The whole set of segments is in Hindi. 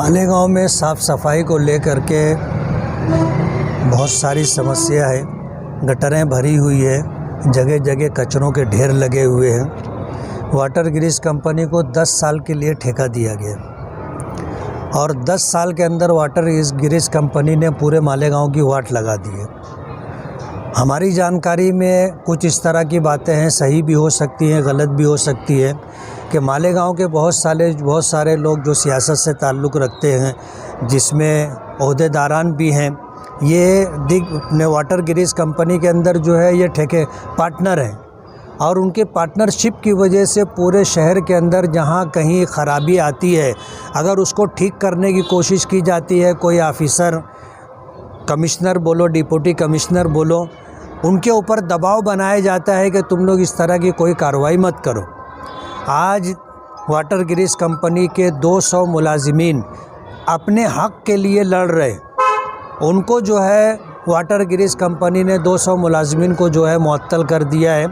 मालेगांव में साफ़ सफाई को लेकर के बहुत सारी समस्या है। गटरें भरी हुई है, जगह जगह कचरों के ढेर लगे हुए हैं। वाटर ग्रिज कंपनी को 10 साल के लिए ठेका दिया गया और 10 साल के अंदर वाटर ग्रिज कंपनी ने पूरे मालेगांव की वाट लगा दी है। हमारी जानकारी में कुछ इस तरह की बातें हैं, सही भी हो सकती हैं, गलत भी हो सकती है, कि मालेगांव के बहुत सारे लोग जो सियासत से ताल्लुक़ रखते हैं, जिसमें ओहदेदारान भी हैं, ये वाटर ग्रिज कंपनी के अंदर जो है ये ठेके पार्टनर हैं और उनके पार्टनरशिप की वजह से पूरे शहर के अंदर जहां कहीं ख़राबी आती है, अगर उसको ठीक करने की कोशिश की जाती है, कोई ऑफिसर, कमिश्नर बोलो, डिप्टी कमिश्नर बोलो, उनके ऊपर दबाव बनाया जाता है कि तुम लोग इस तरह की कोई कार्रवाई मत करो। आज वाटर ग्रिज कंपनी के 200 मुलाजिमीन अपने हक़ के लिए लड़ रहे, उनको जो है वाटर ग्रिज कंपनी ने 200 मुलाजिमीन को जो है मुअत्तल कर दिया है,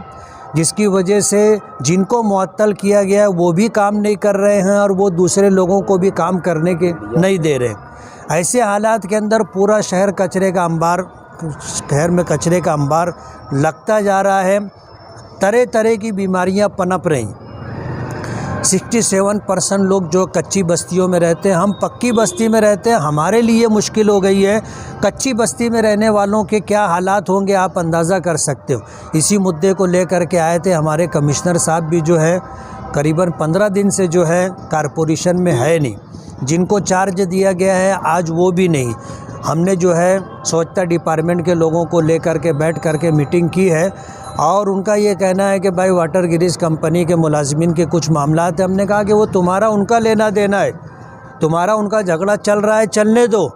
जिसकी वजह से जिनको मुअत्तल किया गया है वो भी काम नहीं कर रहे हैं और वो दूसरे लोगों को भी काम करने के नहीं दे रहे। ऐसे हालात के अंदर पूरा शहर में कचरे का अंबार लगता जा रहा है। तरह तरह की बीमारियां पनप रही। 67% लोग जो कच्ची बस्तियों में रहते हैं, हम पक्की बस्ती में रहते हैं, हमारे लिए मुश्किल हो गई है। कच्ची बस्ती में रहने वालों के क्या हालात होंगे आप अंदाज़ा कर सकते हो। इसी मुद्दे को लेकर के आए थे। हमारे कमिश्नर साहब भी जो है करीबन 15 दिन से जो है कारपोरेशन में है नहीं, जिनको चार्ज दिया गया है आज वो भी नहीं। हमने जो है स्वच्छता डिपार्टमेंट के लोगों को लेकर के बैठ करके मीटिंग की है और उनका ये कहना है कि भाई वाटर ग्रिज कंपनी के मुलाजिमीन के कुछ मामलात हैं। हमने कहा कि वो तुम्हारा उनका लेना देना है, तुम्हारा उनका झगड़ा चल रहा है, चलने दो,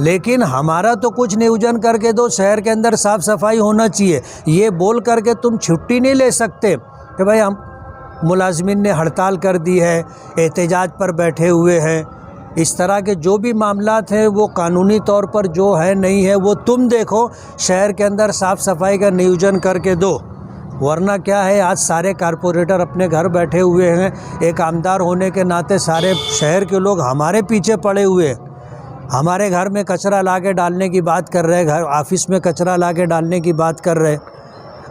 लेकिन हमारा तो कुछ नियोजन करके दो। शहर के अंदर साफ़ सफाई होना चाहिए, ये बोल करके तुम छुट्टी नहीं ले सकते कि भाई हम मुलाजिमीन ने हड़ताल कर दी है, एहतजाज पर बैठे हुए हैं। इस तरह के जो भी मामलात हैं वो कानूनी तौर पर जो है नहीं है वो तुम देखो, शहर के अंदर साफ़ सफाई का नियोजन करके दो, वरना क्या है आज सारे कारपोरेटर अपने घर बैठे हुए हैं। एक आमदार होने के नाते सारे शहर के लोग हमारे पीछे पड़े हुए हैं। हमारे घर में कचरा ला के डालने की बात कर रहे हैं, घर ऑफिस में कचरा ला के डालने की बात कर रहे हैं।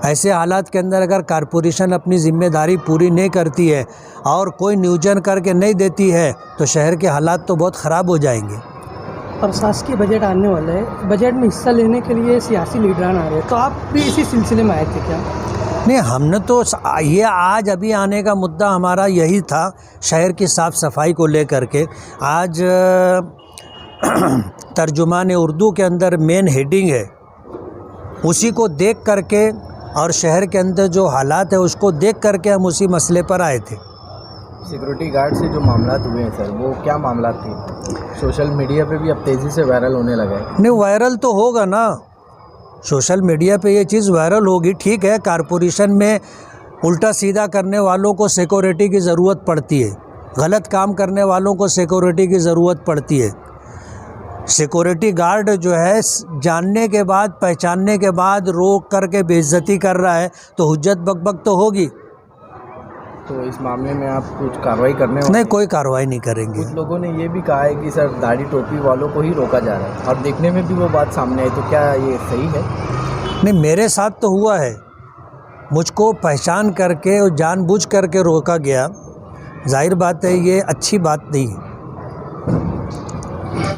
ऐसे हालात के अंदर अगर कारपोरेशन अपनी ज़िम्मेदारी पूरी नहीं करती है और कोई नियोजन करके नहीं देती है तो शहर के हालात तो बहुत ख़राब हो जाएंगे। प्रशासकीय बजट आने वाला है, बजट में हिस्सा लेने के लिए सियासी लीडरान आ रहे हैं, तो आप भी इसी सिलसिले में आए थे क्या? नहीं, हमने तो ये आज अभी आने का मुद्दा हमारा यही था, शहर की साफ़ सफाई को लेकर के। आज तर्जुमान उर्दू के अंदर मेन हेडिंग है, उसी को देख करके और शहर के अंदर जो हालात है उसको देख करके हम उसी मसले पर आए थे। सिक्योरिटी गार्ड से जो मामलात हुए हैं सर, वो क्या मामलात थे? सोशल मीडिया पे भी अब तेज़ी से वायरल होने लगा है। नहीं, वायरल तो होगा ना, सोशल मीडिया पे ये चीज़ वायरल होगी, ठीक है। कारपोरेशन में उल्टा सीधा करने वालों को सिक्योरिटी की ज़रूरत पड़ती है, गलत काम करने वालों को सिक्योरिटी की ज़रूरत पड़ती है। सिक्योरिटी गार्ड जो है जानने के बाद, पहचानने के बाद रोक करके बेइज्जती कर रहा है तो हुज्जत बकबक तो होगी। तो इस मामले में आप कुछ कार्रवाई करने वाले? नहीं, कोई कार्रवाई नहीं करेंगे। कुछ लोगों ने ये भी कहा है कि सर दाढ़ी टोपी वालों को ही रोका जा रहा है और देखने में भी वो बात सामने आई, तो क्या ये सही है? नहीं, मेरे साथ तो हुआ है, मुझको पहचान करके और जानबूझ करके रोका गया। जाहिर बात है ये अच्छी बात नहीं है।